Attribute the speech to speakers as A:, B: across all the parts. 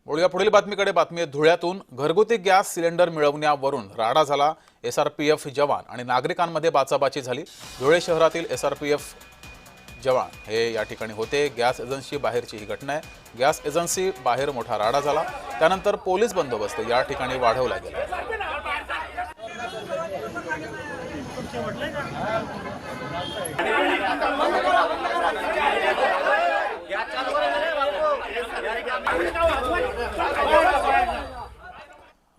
A: वळूया पुढील बातमीकडे। बातमी आहे धुळ्यातून। घरगुती गॅस सिलेंडर मिळवण्यावरून राडा झाला। एसआरपीएफ जवान आणि नागरिकांमध्ये बाचाबाची झाली। धुळे शहरातील एसआरपीएफ जवान हे या ठिकाणी होते। गॅस एजन्सी बाहेरची ही घटना आहे। गॅस एजन्सी बाहेर मोठा राडा झाला। त्यानंतर पोलीस बंदोबस्त या ठिकाणी वाढवला गेला।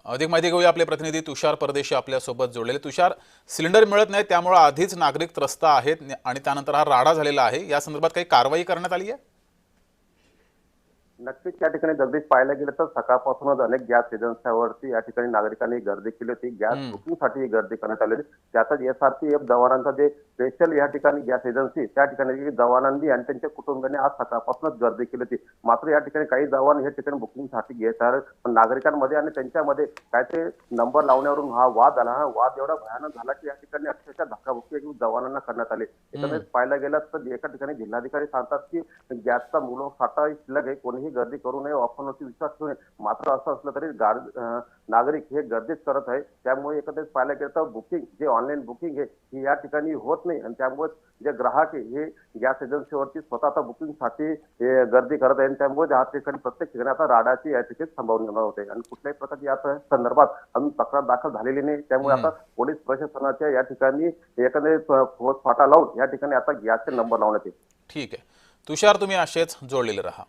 A: अधिक माहिती घेऊया। आपले प्रतिनिधी तुषार परदेशी आपल्या सोबत जोडलेले। तुषार, सिलेंडर मिळत नाही त्यामुळे आधीच नागरिक त्रस्त आहेत आणि त्यानंतर हा राडा झालेला आहे। या संदर्भात काही कारवाई करण्यात आली आहे?
B: नक्कीच या ठिकाणी जगदीश पाहायला गेलं तर सकाळपासूनच अनेक गॅस एजन्सीवरती या ठिकाणी नागरिकांनी गर्दी केली होती। गॅस बुकिंगसाठी गर्दी करण्यात आली होती। त्यातच एसआरपीएफ जवानांचा जे स्पेशल या ठिकाणी गॅस एजन्सी त्या ठिकाणी जवानांनी आणि त्यांच्या कुटुंबियांनी आज सकाळपासूनच गर्दी केली होती। मात्र या ठिकाणी काही जवान या ठिकाणी बुकिंगसाठी घेत आहेत, पण नागरिकांमध्ये आणि त्यांच्यामध्ये काय ते नंबर लावण्यावरून हा वाद झाला। हा वाद एवढा भयानक झाला की या ठिकाणी अक्षरशः धक्काबुक्की जवानांना करण्यात आली। एकंदरीत पाहायला गेलं तर एका ठिकाणी जिल्हाधिकारी सांगतात की गॅसचा मुलं साठा शिल्लक आहे, कोणीही गर्दी करू नये, ऑफरवरती विश्वास ठेवू नये। मात्र असं असलं तरी नागरिक हे गर्दीच करत आहे। त्यामुळे एकंदरीत पाहायला गेलं तर बुकिंग जे ऑनलाईन बुकिंग आहे ही या ठिकाणी होत नाही आणि त्यामुळे जे ग्राहक आहे हे गॅस एजन्सीवरती स्वतः आता बुकिंगसाठी गर्दी करत आहे। त्यामुळे या ठिकाणी प्रत्येक ठिकाणी आता राडाची या ठिकाणी संभावना होते आणि कुठल्याही प्रकारची या संदर्भात अजून तक्रार दाखल झालेली नाही। त्यामुळे आता पोलीस प्रशासनाच्या या ठिकाणी एकंदरीत फौज फाटा लावून या ठिकाणी आता गॅसचे नंबर लावण्यात येईल।
A: ठीक आहे तुषार, तुम्ही असेच जोडलेले रहा।